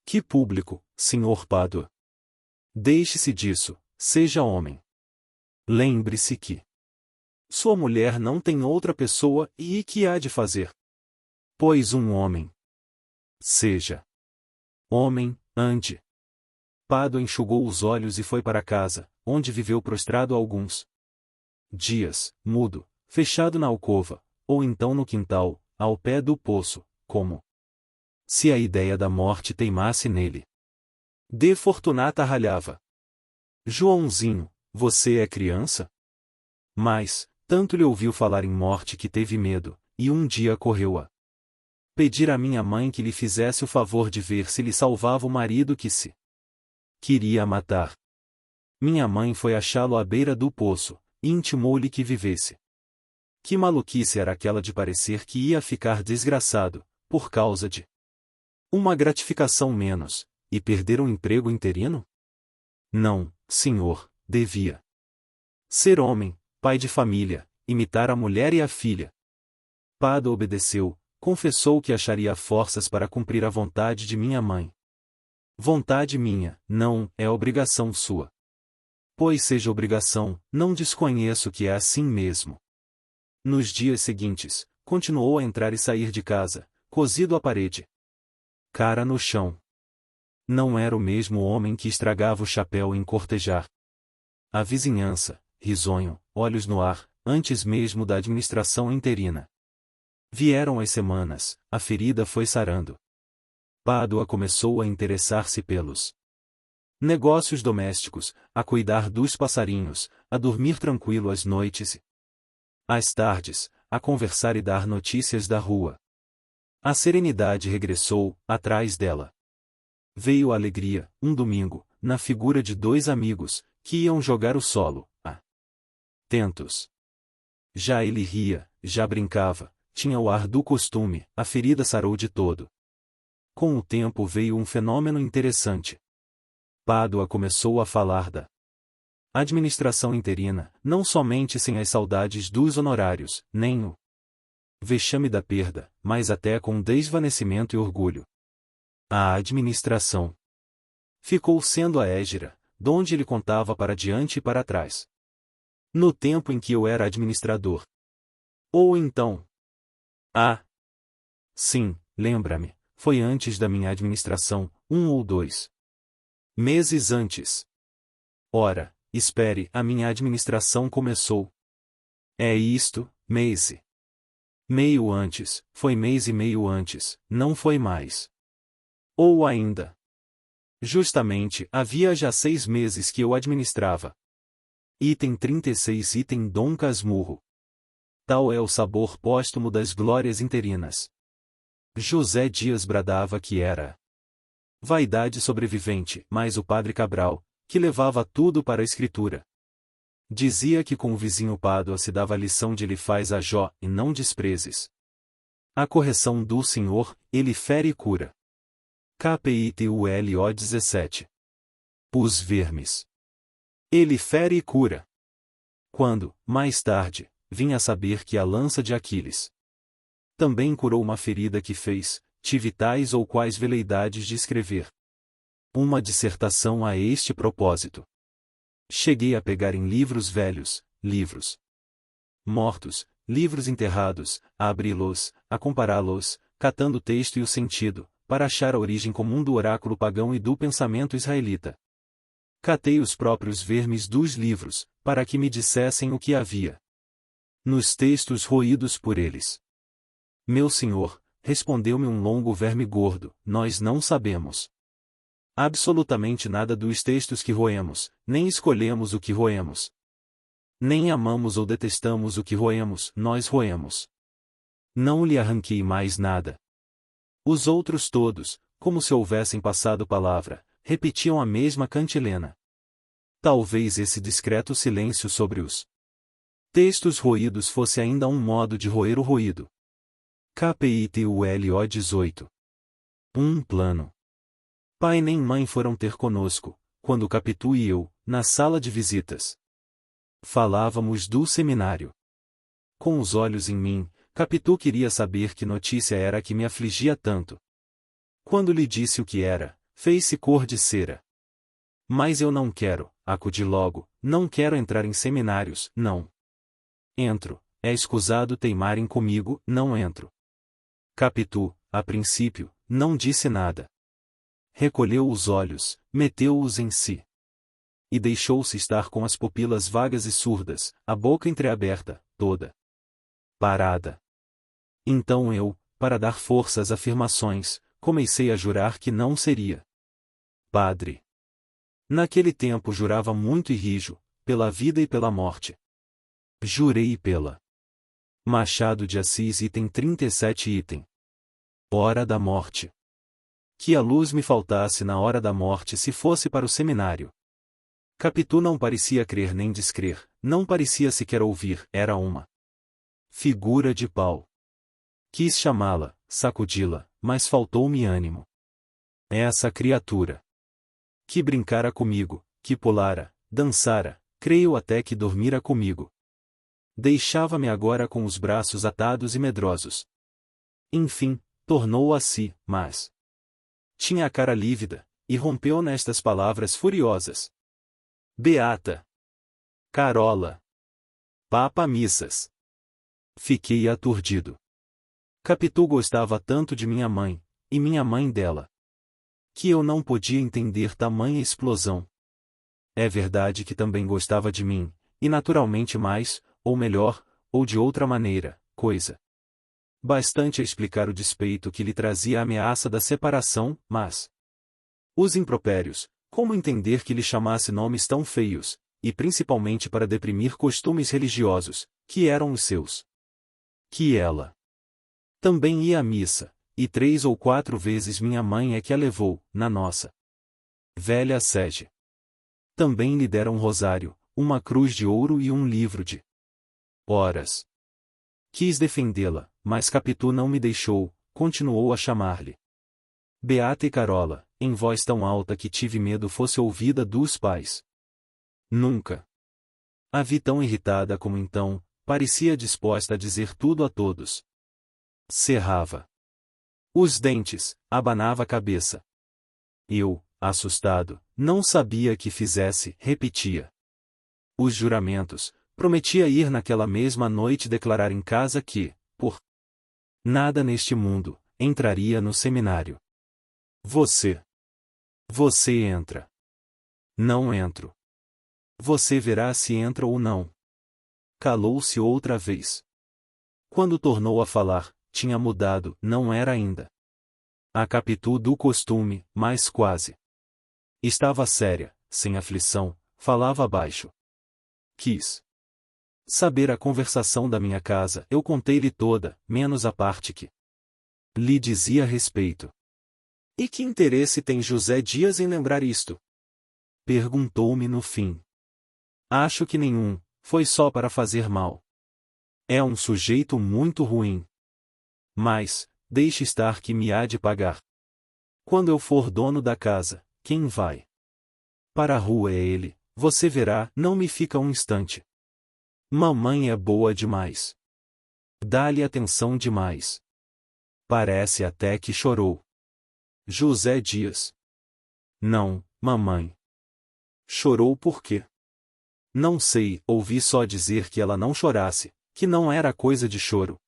Que público, Sr. Pádua. Deixe-se disso, seja homem. Lembre-se que sua mulher não tem outra pessoa e que há de fazer? Pois um homem. Seja homem, ande. Pádua enxugou os olhos e foi para casa, onde viveu prostrado alguns dias, mudo, fechado na alcova, ou então no quintal, ao pé do poço, como se a ideia da morte teimasse nele. De Fortunata ralhava. Joãozinho, você é criança? Mas, tanto lhe ouviu falar em morte que teve medo, e um dia correu a pedir à minha mãe que lhe fizesse o favor de ver se lhe salvava o marido que se queria matar. Minha mãe foi achá-lo à beira do poço, e intimou-lhe que vivesse. Que maluquice era aquela de parecer que ia ficar desgraçado, por causa de uma gratificação menos, e perder um emprego interino? Não, senhor, devia ser homem, pai de família, imitar a mulher e a filha. Pádua obedeceu, confessou que acharia forças para cumprir a vontade de minha mãe. Vontade minha, não, é obrigação sua. Pois seja obrigação, não desconheço que é assim mesmo. Nos dias seguintes, continuou a entrar e sair de casa, cosido à parede. Cara no chão. Não era o mesmo homem que estragava o chapéu em cortejar a vizinhança, risonho, olhos no ar, antes mesmo da administração interina. Vieram as semanas, a ferida foi sarando. Pádua começou a interessar-se pelos negócios domésticos, a cuidar dos passarinhos, a dormir tranquilo às noites e às tardes, a conversar e dar notícias da rua. A serenidade regressou, atrás dela. Veio a alegria, um domingo, na figura de dois amigos, que iam jogar o solo, atentos. Já ele ria, já brincava, tinha o ar do costume, a ferida sarou de todo. Com o tempo veio um fenômeno interessante. Pádua começou a falar da administração interina, não somente sem as saudades dos honorários, nem o vexame da perda, mas até com desvanecimento e orgulho. A administração ficou sendo a Égira, donde ele contava para diante e para trás. No tempo em que eu era administrador. Ou então. Sim, lembra-me, foi antes da minha administração, 1 ou 2 meses antes. Ora, espere, a minha administração começou. É isto, mês e meio antes, foi mês e meio antes, não foi mais. Ou ainda. Justamente, havia já 6 meses que eu administrava. Item 36 Item Dom Casmurro. Tal é o sabor póstumo das glórias interinas. José Dias bradava que era vaidade sobrevivente, mas o padre Cabral, que levava tudo para a escritura, dizia que com o vizinho Pádua se dava a lição de ele faz a Jó, e não desprezes a correção do Senhor, ele fere e cura. KPITULO 17. Os vermes. Ele fere e cura. Quando, mais tarde, vinha a saber que a lança de Aquiles também curou uma ferida que fez, tive tais ou quais veleidades de escrever uma dissertação a este propósito. Cheguei a pegar em livros velhos, livros mortos, livros enterrados, a abri-los, a compará-los, catando o texto e o sentido, para achar a origem comum do oráculo pagão e do pensamento israelita. Catei os próprios vermes dos livros, para que me dissessem o que havia nos textos roídos por eles. Meu senhor, respondeu-me um longo verme gordo, nós não sabemos absolutamente nada dos textos que roemos, nem escolhemos o que roemos. Nem amamos ou detestamos o que roemos, nós roemos. Não lhe arranquei mais nada. Os outros todos, como se houvessem passado palavra, repetiam a mesma cantilena. Talvez esse discreto silêncio sobre os textos roídos fosse ainda um modo de roer o roído. KPITULO 18. Plano. Pai nem mãe foram ter conosco, quando Capitu e eu, na sala de visitas, falávamos do seminário. Com os olhos em mim, Capitu queria saber que notícia era que me afligia tanto. Quando lhe disse o que era, fez-se cor de cera. Mas eu não quero, acudi logo, não quero entrar em seminários, não. Entro, é escusado teimarem comigo, não entro. Capitu, a princípio, não disse nada. Recolheu os olhos, meteu-os em si. E deixou-se estar com as pupilas vagas e surdas, a boca entreaberta, toda parada. Então eu, para dar força às afirmações, comecei a jurar que não seria padre. Naquele tempo jurava muito e rijo, pela vida e pela morte. Jurei pela Machado de Assis item 37 item. Hora da morte. Que a luz me faltasse na hora da morte se fosse para o seminário. Capitu não parecia crer nem descrer, não parecia sequer ouvir, era uma figura de pau. Quis chamá-la, sacudi-la, mas faltou-me ânimo. Essa criatura que brincara comigo, que pulara, dançara, creio até que dormira comigo. Deixava-me agora com os braços atados e medrosos. Enfim, tornou a si, mas tinha a cara lívida, e rompeu nestas palavras furiosas. Beata! Carola! Papa missas! Fiquei aturdido. Capitu gostava tanto de minha mãe, e minha mãe dela, que eu não podia entender tamanha explosão. É verdade que também gostava de mim, e naturalmente mais, ou melhor, ou de outra maneira, coisa bastante a explicar o despeito que lhe trazia a ameaça da separação, mas os impropérios, como entender que lhe chamasse nomes tão feios, e principalmente para deprimir costumes religiosos, que eram os seus. Que ela também ia à missa, e 3 ou 4 vezes minha mãe é que a levou, na nossa velha sede. Também lhe deram um rosário, uma cruz de ouro e um livro de horas. Quis defendê-la, mas Capitu não me deixou, continuou a chamar-lhe Beata e Carola, em voz tão alta que tive medo fosse ouvida dos pais. Nunca a vi tão irritada como então, parecia disposta a dizer tudo a todos. Cerrava os dentes, abanava a cabeça. Eu, assustado, não sabia que fizesse, repetia os juramentos, prometia ir naquela mesma noite declarar em casa que, por nada neste mundo, entraria no seminário. Você entra. Não entro. Você verá se entra ou não. Calou-se outra vez. Quando tornou a falar, tinha mudado, não era ainda a Capitu do costume, mas quase. Estava séria, sem aflição, falava baixo. Quis saber a conversação da minha casa, eu contei-lhe toda, menos a parte que lhe dizia a respeito. E que interesse tem José Dias em lembrar isto? Perguntou-me no fim. Acho que nenhum, foi só para fazer mal. É um sujeito muito ruim. Mas, deixe estar que me há de pagar. Quando eu for dono da casa, quem vai para a rua é ele, você verá, não me fica um instante. Mamãe é boa demais. Dá-lhe atenção demais. Parece até que chorou. José Dias. Não, mamãe. Chorou por quê? Não sei, ouvi só dizer que ela não chorasse, que não era coisa de choro.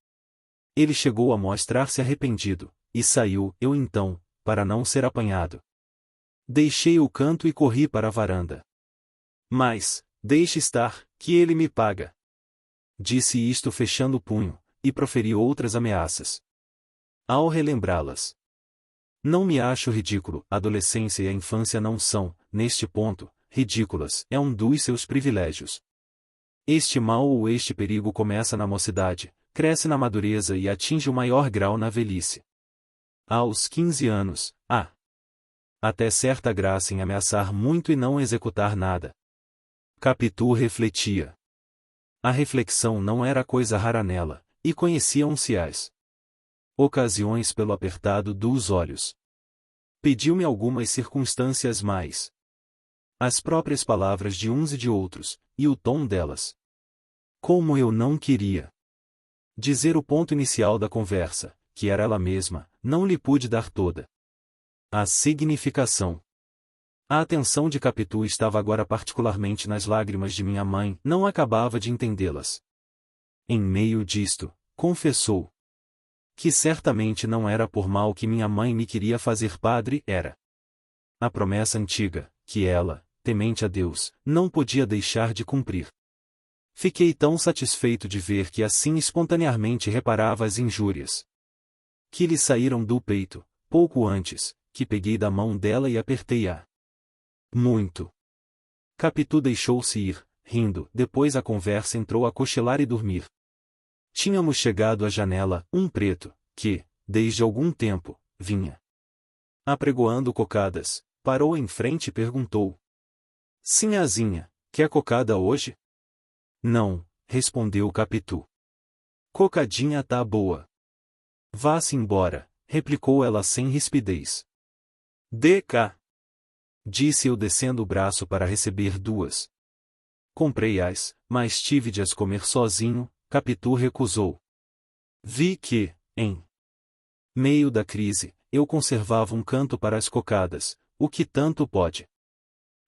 Ele chegou a mostrar-se arrependido, e saiu, eu então, para não ser apanhado. Deixei o canto e corri para a varanda. Mas, deixe estar, que ele me paga. Disse isto fechando o punho, e proferi outras ameaças. Ao relembrá-las, não me acho ridículo, a adolescência e a infância não são, neste ponto, ridículas, é um dos seus privilégios. Este mal ou este perigo começa na mocidade, cresce na madureza e atinge o maior grau na velhice. Aos 15 anos, há até certa graça em ameaçar muito e não executar nada. Capitu refletia. A reflexão não era coisa rara nela, e conheciam-se as ocasiões pelo apertado dos olhos. Pediu-me algumas circunstâncias mais. As próprias palavras de uns e de outros, e o tom delas. Como eu não queria dizer o ponto inicial da conversa, que era ela mesma, não lhe pude dar toda A significação. A atenção de Capitu estava agora particularmente nas lágrimas de minha mãe, não acabava de entendê-las. Em meio disto, confessou que certamente não era por mal que minha mãe me queria fazer padre, era a promessa antiga, que ela, temente a Deus, não podia deixar de cumprir. Fiquei tão satisfeito de ver que assim espontaneamente reparava as injúrias que lhe saíram do peito, pouco antes, que peguei da mão dela e apertei-a muito. Capitu deixou-se ir, rindo, depois a conversa entrou a cochilar e dormir. Tínhamos chegado à janela, um preto, que, desde algum tempo, vinha apregoando cocadas, parou em frente e perguntou: Sinhazinha, quer cocada hoje? Não, respondeu Capitu. Cocadinha tá boa. Vá-se embora, replicou ela sem rispidez. Dê cá, disse eu descendo o braço para receber duas. Comprei-as, mas tive de as comer sozinho. Capitu recusou. Vi que, em meio da crise, eu conservava um canto para as cocadas, o que tanto pode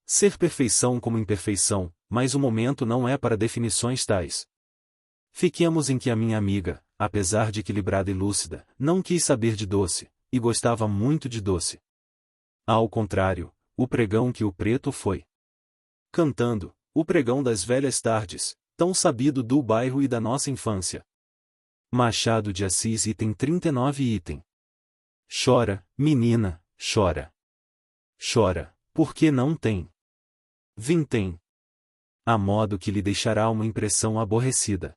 ser perfeição como imperfeição, mas o momento não é para definições tais. Fiquemos em que a minha amiga, apesar de equilibrada e lúcida, não quis saber de doce, e gostava muito de doce. Ao contrário, o pregão que o preto foi cantando, o pregão das velhas tardes, tão sabido do bairro e da nossa infância. Machado de Assis item 39 item. Chora, menina, chora. Chora, porque não tem. Vintém. A modo que lhe deixará uma impressão aborrecida.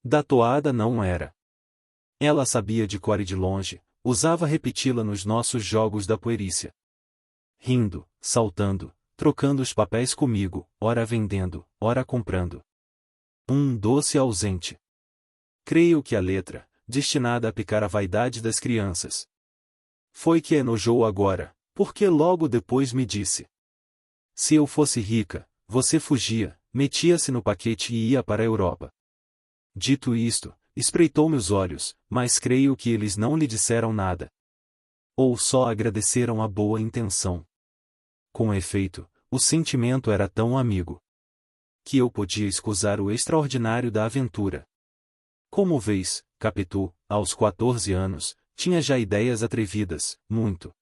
Da toada não era. Ela sabia de cor e de longe, usava repeti-la nos nossos jogos da puerícia. Rindo, saltando, trocando os papéis comigo, ora vendendo, ora comprando. Um doce ausente. Creio que a letra, destinada a picar a vaidade das crianças, foi que a enojou agora, porque logo depois me disse: se eu fosse rica, você fugia, metia-se no paquete e ia para a Europa. Dito isto, espreitou-me os olhos, mas creio que eles não lhe disseram nada. Ou só agradeceram a boa intenção. Com efeito, o sentimento era tão amigo que eu podia escusar o extraordinário da aventura. Como vês, Capitu, aos 14 anos, tinha já ideias atrevidas, muito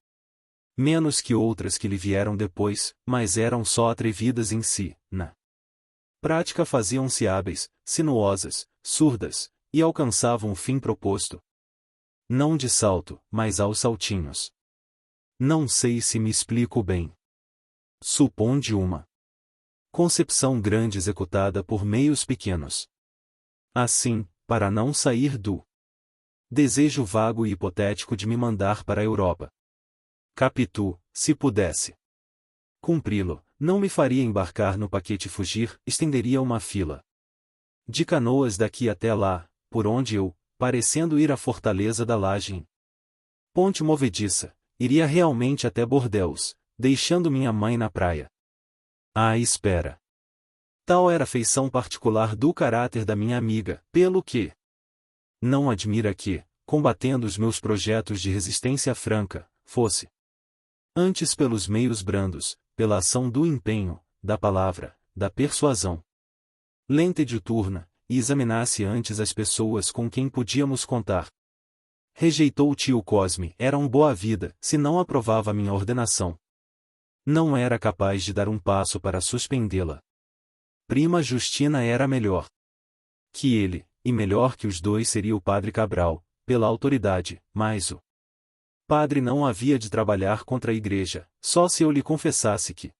menos que outras que lhe vieram depois, mas eram só atrevidas em si, na prática faziam-se hábeis, sinuosas, surdas, e alcançavam o fim proposto. Não de salto, mas aos saltinhos. Não sei se me explico bem. Suponde uma concepção grande executada por meios pequenos. Assim, para não sair do desejo vago e hipotético de me mandar para a Europa. Capitu, se pudesse cumpri-lo, não me faria embarcar no paquete e fugir, estenderia uma fila de canoas daqui até lá, por onde eu, parecendo ir à fortaleza da Laje, ponte movediça, iria realmente até Bordeus, deixando minha mãe na praia. À espera. Tal era a feição particular do caráter da minha amiga, pelo que não admira que, combatendo os meus projetos de resistência franca, fosse antes pelos meios brandos, pela ação do empenho, da palavra, da persuasão lenta e diuturna, e examinasse antes as pessoas com quem podíamos contar. Rejeitou o tio Cosme, era um boa-vida, se não aprovava minha ordenação. Não era capaz de dar um passo para suspendê-la. Prima Justina era melhor que ele, e melhor que os dois seria o padre Cabral, pela autoridade, mas o padre não havia de trabalhar contra a igreja, só se eu lhe confessasse que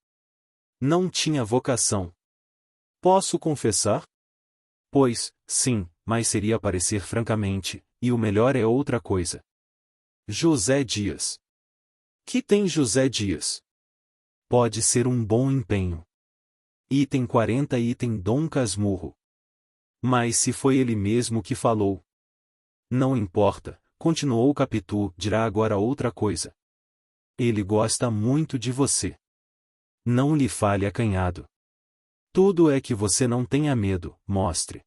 não tinha vocação. Posso confessar? Pois, sim, mas seria parecer francamente, e o melhor é outra coisa. José Dias. Que tem José Dias? Pode ser um bom empenho. Item 40 item Dom Casmurro. Mas se foi ele mesmo que falou. Não importa, continuou Capitu, dirá agora outra coisa. Ele gosta muito de você. Não lhe fale acanhado. Tudo é que você não tenha medo, mostre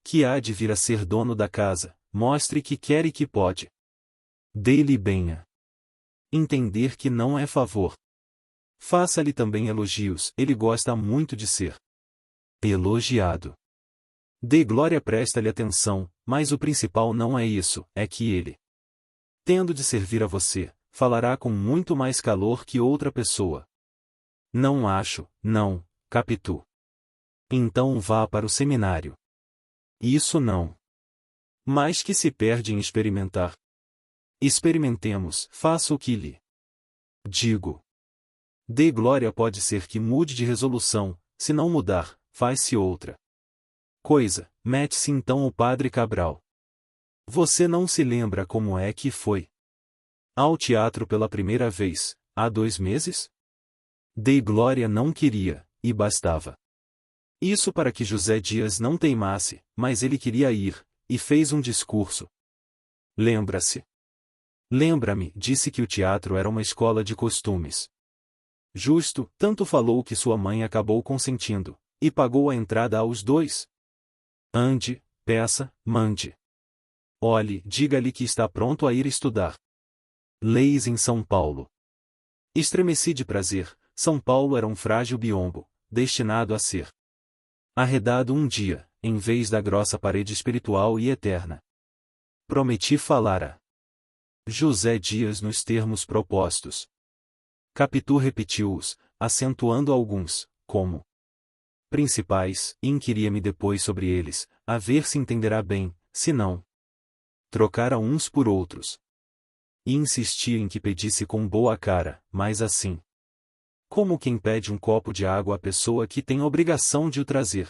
que há de vir a ser dono da casa, mostre que quer e que pode. Dê-lhe benha. Entender que não é favor. Faça-lhe também elogios, ele gosta muito de ser elogiado. Dê glória, presta-lhe atenção, mas o principal não é isso, é que ele, tendo de servir a você, falará com muito mais calor que outra pessoa. Não acho, não, Capitu. Então vá para o seminário. Isso não. Mas que se perde em experimentar. Experimentemos, faça o que lhe digo. Dê glória, pode ser que mude de resolução, se não mudar, faz-se outra coisa. Mete-se então o padre Cabral. Você não se lembra como é que foi ao teatro pela primeira vez, há 2 meses? Dei glória, não queria, e bastava. Isso para que José Dias não teimasse, mas ele queria ir, e fez um discurso. Lembra-se? Lembra-me, disse que o teatro era uma escola de costumes. Justo, tanto falou que sua mãe acabou consentindo, e pagou a entrada aos 2. Ande, peça, mande. Olhe, diga-lhe que está pronto a ir estudar leis em São Paulo. Estremeci de prazer. São Paulo era um frágil biombo, destinado a ser arredado um dia, em vez da grossa parede espiritual e eterna. Prometi falar a José Dias nos termos propostos. Capitu repetiu-os, acentuando alguns, como principais, e inquiria-me depois sobre eles, a ver se entenderá bem, se não, trocara uns por outros. E insistia em que pedisse com boa cara, mas assim, como quem pede um copo de água à pessoa que tem a obrigação de o trazer.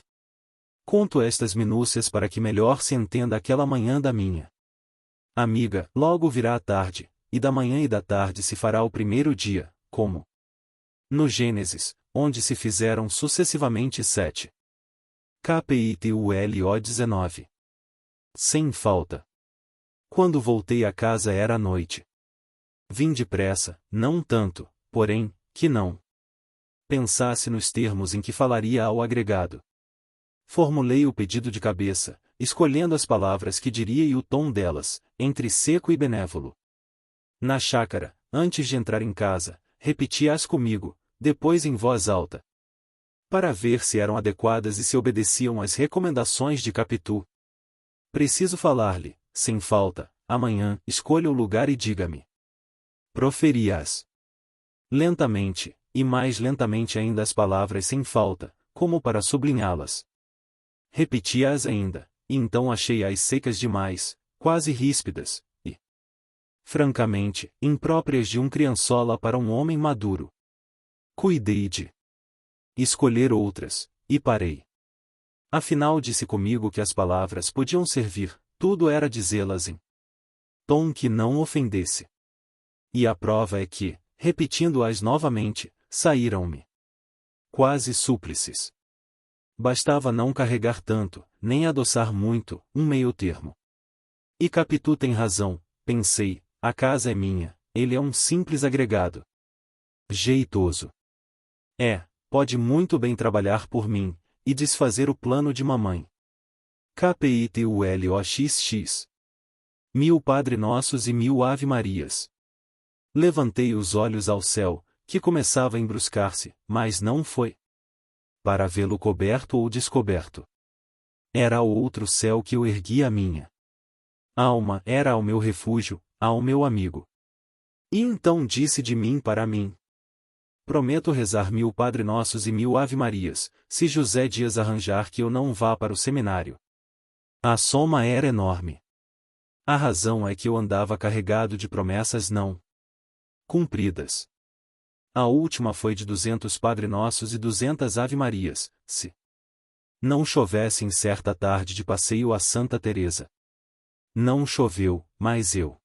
Conto estas minúcias para que melhor se entenda aquela manhã da minha amiga. Logo virá a tarde, e da manhã e da tarde se fará o primeiro dia, como no Gênesis, onde se fizeram sucessivamente 7. Capítulo 19. Sem falta. Quando voltei a casa era noite. Vim depressa, não tanto, porém, que não pensasse nos termos em que falaria ao agregado. Formulei o pedido de cabeça, escolhendo as palavras que diria e o tom delas, entre seco e benévolo. Na chácara, antes de entrar em casa, repeti-as comigo, depois em voz alta, para ver se eram adequadas e se obedeciam às recomendações de Capitu. Preciso falar-lhe, sem falta, amanhã, escolha o lugar e diga-me. Proferi-as lentamente, e mais lentamente ainda as palavras sem falta, como para sublinhá-las. Repeti-as ainda, e então achei-as secas demais, quase ríspidas, e, francamente, impróprias de um criançola para um homem maduro. Cuidei de escolher outras, e parei. Afinal disse comigo que as palavras podiam servir, tudo era dizê-las em tom que não ofendesse. E a prova é que, repetindo-as novamente, saíram-me quase súplices. Bastava não carregar tanto, nem adoçar muito, um meio termo. E Capitu tem razão, pensei, a casa é minha, ele é um simples agregado. Jeitoso. Pode muito bem trabalhar por mim, e desfazer o plano de mamãe. Capituloxx. 1000 Padre Nossos e 1000 Ave Marias. Levantei os olhos ao céu, que começava a embruscar-se, mas não foi para vê-lo coberto ou descoberto. Era ao outro céu que eu erguia a minha alma, era ao meu refúgio, ao meu amigo. E então disse de mim para mim: prometo rezar 1000 Padre Nossos e 1000 Ave Marias, se José Dias arranjar que eu não vá para o seminário. A soma era enorme. A razão é que eu andava carregado de promessas não cumpridas. A última foi de 200 Padre Nossos e 200 Ave Marias, se não chovesse em certa tarde de passeio a Santa Teresa. Não choveu, mas eu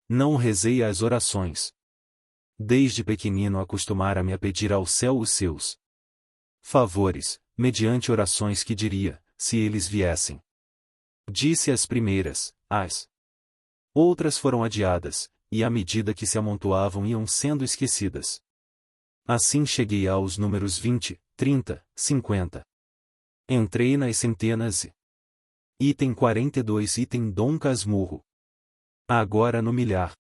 não rezei as orações. Desde pequenino acostumara-me a pedir ao céu os seus favores, mediante orações que diria, se eles viessem. Disse as primeiras, as outras foram adiadas, e à medida que se amontoavam iam sendo esquecidas. Assim cheguei aos números 20, 30, 50. Entrei nas centenas e item 42 item Dom Casmurro. Agora no milhar.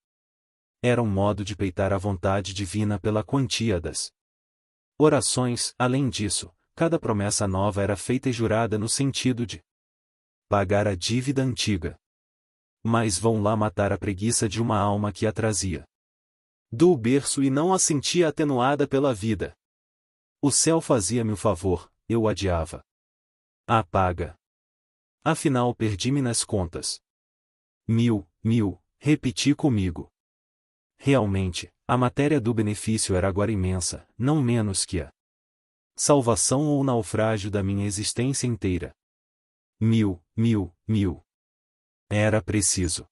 Era um modo de peitar a vontade divina pela quantia das orações. Além disso, cada promessa nova era feita e jurada no sentido de pagar a dívida antiga. Mas vão lá matar a preguiça de uma alma que a trazia do berço e não a sentia atenuada pela vida. O céu fazia-me o favor, eu adiava a paga. Afinal perdi-me nas contas. 1000, repeti comigo. Realmente, a matéria do benefício era agora imensa, não menos que a salvação ou o naufrágio da minha existência inteira. 1000. Era preciso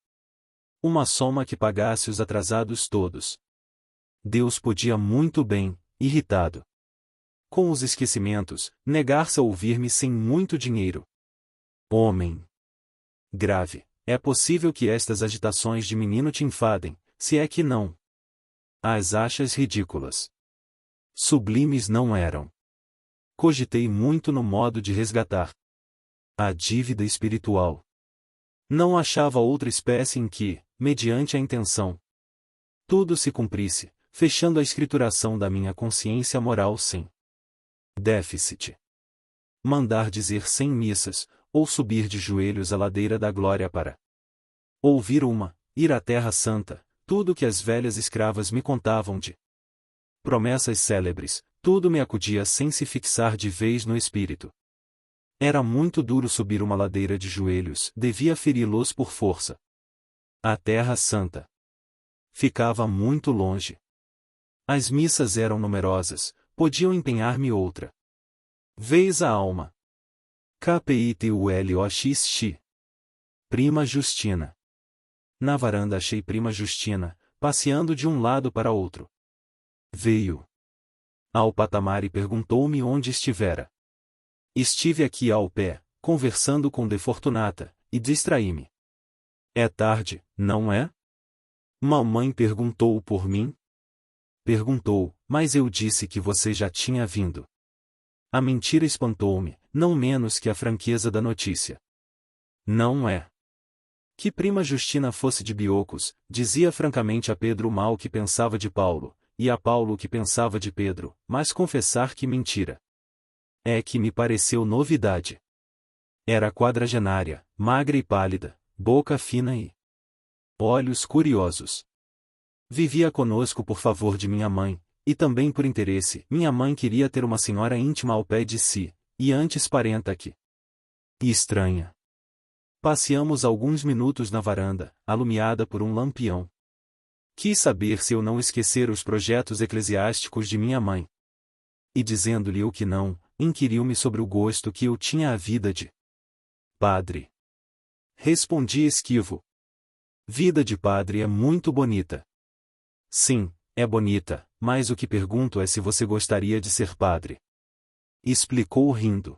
uma soma que pagasse os atrasados todos. Deus podia muito bem, irritado com os esquecimentos, negar-se a ouvir-me sem muito dinheiro. Homem grave, é possível que estas agitações de menino te enfadem, se é que não as achas ridículas. Sublimes não eram. Cogitei muito no modo de resgatar a dívida espiritual. Não achava outra espécie em que, mediante a intenção, tudo se cumprisse, fechando a escrituração da minha consciência moral sem déficit. Mandar dizer 100 missas, ou subir de joelhos a ladeira da glória para ouvir uma, ir à Terra Santa, tudo que as velhas escravas me contavam de promessas célebres, tudo me acudia sem se fixar de vez no espírito. Era muito duro subir uma ladeira de joelhos, devia feri-los por força. A Terra Santa ficava muito longe. As missas eram numerosas, podiam empenhar-me outra vez a alma. KPITULOXX. Prima Justina. Na varanda achei prima Justina, passeando de um lado para outro. Veio ao patamar e perguntou-me onde estivera. Estive aqui ao pé, conversando com De Fortunata, e distraí-me. É tarde, não é? Mamãe perguntou por mim? Perguntou, mas eu disse que você já tinha vindo. A mentira espantou-me, não menos que a franqueza da notícia. Não é que prima Justina fosse de Biocos, dizia francamente a Pedro o mal que pensava de Paulo, e a Paulo o que pensava de Pedro, mas confessar que mentira. É que me pareceu novidade. Era quadragenária, magra e pálida, boca fina e olhos curiosos. Vivia conosco por favor de minha mãe, e também por interesse. Minha mãe queria ter uma senhora íntima ao pé de si, e antes parenta que estranha. Passeamos alguns minutos na varanda, alumiada por um lampião. Quis saber se eu não esquecera os projetos eclesiásticos de minha mãe. E dizendo-lhe o que não, inquiriu-me sobre o gosto que eu tinha à vida de padre. Respondi esquivo. Vida de padre é muito bonita. Sim, é bonita, mas o que pergunto é se você gostaria de ser padre. Explicou rindo.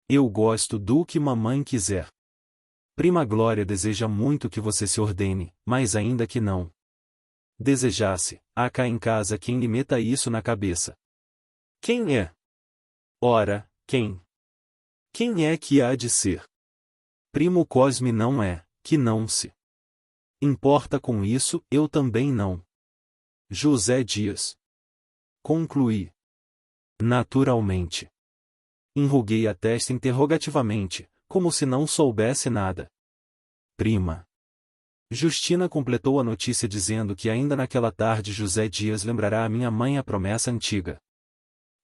Eu gosto do que mamãe quiser. Prima Glória deseja muito que você se ordene, mas ainda que não desejasse, há cá em casa quem lhe meta isso na cabeça. Quem é? Ora, quem? Quem é que há de ser? Primo Cosme não é, que não se importa com isso, eu também não. José Dias. Concluí. Naturalmente. Enruguei a testa interrogativamente, como se não soubesse nada. Prima Justina completou a notícia dizendo que ainda naquela tarde José Dias lembrará a minha mãe a promessa antiga.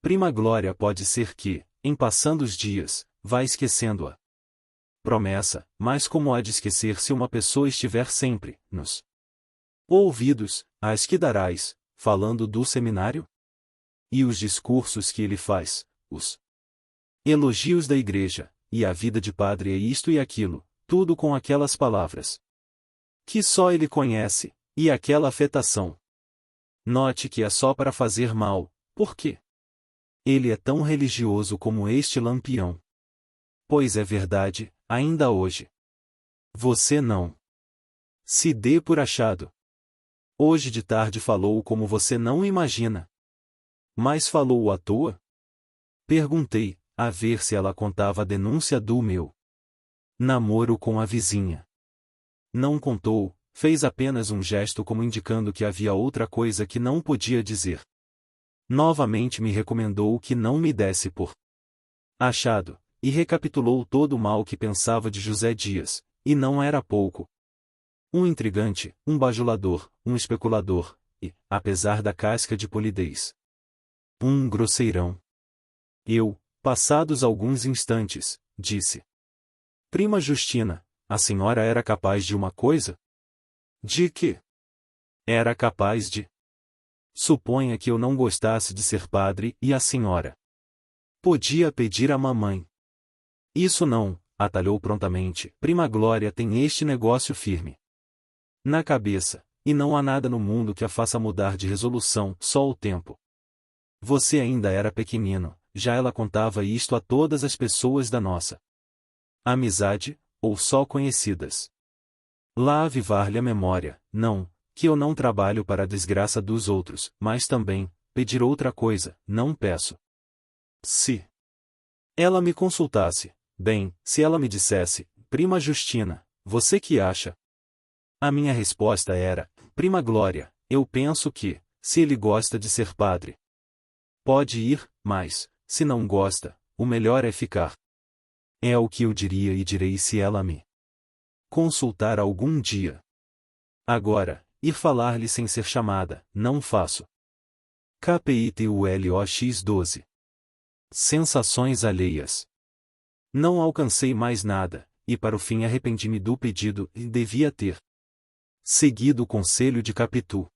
Prima Glória pode ser que, em passando os dias, vá esquecendo-a promessa, mas como há de esquecer se uma pessoa estiver sempre, nos ouvidos, as que darás, falando do seminário? E os discursos que ele faz, os elogios da igreja, e a vida de padre é isto e aquilo, tudo com aquelas palavras que só ele conhece, e aquela afetação. Note que é só para fazer mal, por quê? Ele é tão religioso como este lampião. Pois é verdade, ainda hoje. Você não se dê por achado. Hoje de tarde falou como você não imagina. Mas falou à toa? Perguntei, a ver se ela contava a denúncia do meu namoro com a vizinha. Não contou, fez apenas um gesto como indicando que havia outra coisa que não podia dizer. Novamente me recomendou que não me desse por achado, e recapitulou todo o mal que pensava de José Dias, e não era pouco. Um intrigante, um bajulador, um especulador, e, apesar da casca de polidez, um grosseirão. Eu, passados alguns instantes, disse: Prima Justina, a senhora era capaz de uma coisa? De que? Era capaz de. Suponha que eu não gostasse de ser padre e a senhora podia pedir à mamãe. Isso não, atalhou prontamente. Prima Glória tem este negócio firme na cabeça, e não há nada no mundo que a faça mudar de resolução, só o tempo. Você ainda era pequenino, já ela contava isto a todas as pessoas da nossa amizade, ou só conhecidas. Lá avivar-lhe a memória, não, que eu não trabalho para a desgraça dos outros, mas também, pedir outra coisa, não peço. Se ela me consultasse, bem, se ela me dissesse, Prima Justina, você que acha? A minha resposta era, Prima Glória, eu penso que, se ele gosta de ser padre, pode ir, mas, se não gosta, o melhor é ficar. É o que eu diria e direi se ela me consultar algum dia. Agora, ir falar-lhe sem ser chamada, não faço. KPITULOX 12. Sensações alheias. Não alcancei mais nada, e para o fim arrependi-me do pedido e devia ter seguido o conselho de Capitu.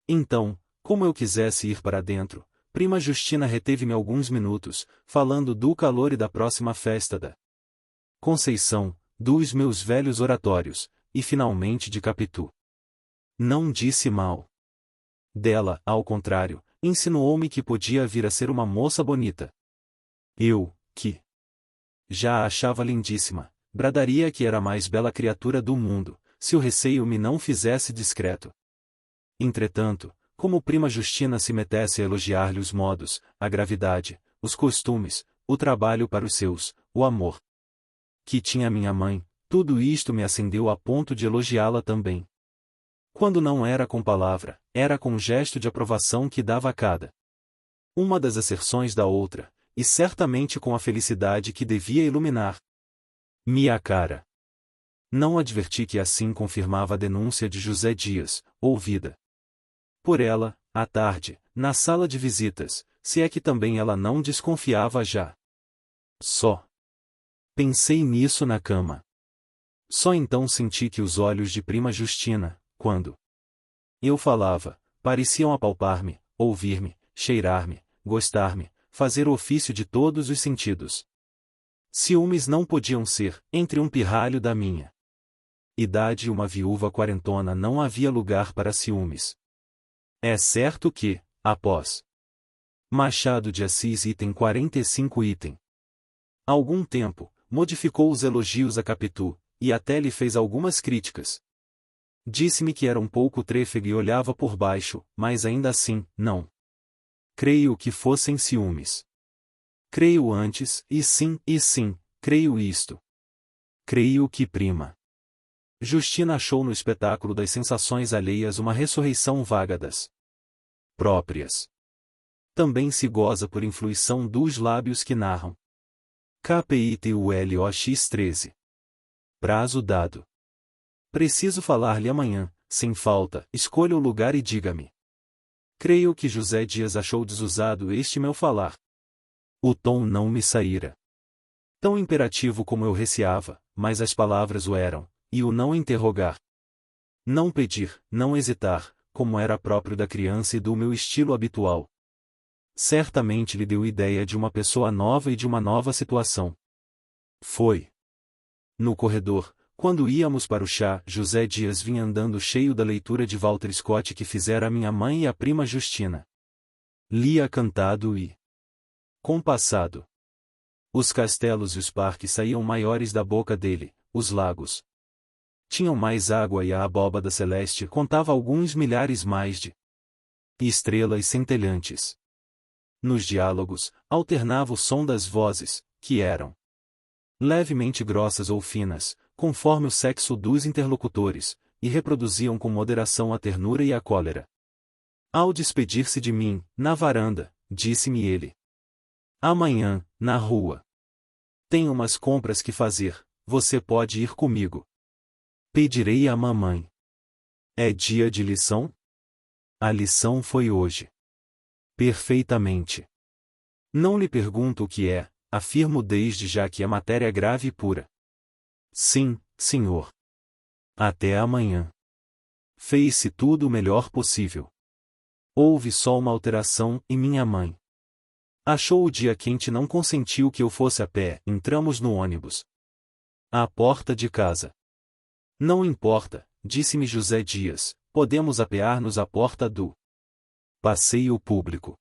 Então, como eu quisesse ir para dentro, Prima Justina reteve-me alguns minutos, falando do calor e da próxima festa da Conceição, dos meus velhos oratórios, e finalmente de Capitu. Não disse mal dela, ao contrário, insinuou-me que podia vir a ser uma moça bonita. Eu, que já a achava lindíssima, bradaria que era a mais bela criatura do mundo, se o receio me não fizesse discreto. Entretanto, como Prima Justina se metesse a elogiar-lhe os modos, a gravidade, os costumes, o trabalho para os seus, o amor que tinha minha mãe, tudo isto me acendeu a ponto de elogiá-la também. Quando não era com palavra, era com gesto de aprovação que dava a cada uma das asserções da outra, e certamente com a felicidade que devia iluminar minha cara. Não adverti que assim confirmava a denúncia de José Dias, ouvida por ela, à tarde, na sala de visitas, se é que também ela não desconfiava já. Só pensei nisso na cama. Só então senti que os olhos de Prima Justina, quando eu falava, pareciam apalpar-me, ouvir-me, cheirar-me, gostar-me, fazer o ofício de todos os sentidos. Ciúmes não podiam ser, entre um pirralho da minha idade e uma viúva quarentona não havia lugar para ciúmes. É certo que, após Machado de Assis item 45 item. Algum tempo, modificou os elogios a Capitu, e até lhe fez algumas críticas. Disse-me que era um pouco trêfega e olhava por baixo, mas ainda assim, não creio que fossem ciúmes. Creio antes, e sim, creio isto. Creio que Prima Justina achou no espetáculo das sensações alheias uma ressurreição vaga das próprias. Também se goza por influição dos lábios que narram. KPITULOX 13. Prazo dado. Preciso falar-lhe amanhã, sem falta, escolha o lugar e diga-me. Creio que José Dias achou desusado este meu falar. O tom não me saíra tão imperativo como eu receava, mas as palavras o eram, e o não interrogar, não pedir, não hesitar, como era próprio da criança e do meu estilo habitual. Certamente lhe deu ideia de uma pessoa nova e de uma nova situação. Foi no corredor, quando íamos para o chá, José Dias vinha andando cheio da leitura de Walter Scott que fizera a minha mãe e a Prima Justina. Lia cantado e compassado. Os castelos e os parques saíam maiores da boca dele, os lagos tinham mais água e a abóbada celeste contava alguns milhares mais de estrelas centelhantes. Nos diálogos, alternava o som das vozes, que eram levemente grossas ou finas, conforme o sexo dos interlocutores, e reproduziam com moderação a ternura e a cólera. Ao despedir-se de mim, na varanda, disse-me ele: amanhã, na rua. Tenho umas compras que fazer, você pode ir comigo. Pedirei à mamãe. É dia de lição? A lição foi hoje. Perfeitamente. Não lhe pergunto o que é, afirmo desde já que é matéria grave e pura. Sim, senhor. Até amanhã. Fez-se tudo o melhor possível. Houve só uma alteração, e minha mãe achou o dia quente e não consentiu que eu fosse a pé. Entramos no ônibus. À porta de casa. Não importa, disse-me José Dias, podemos apear-nos à porta do passeio público.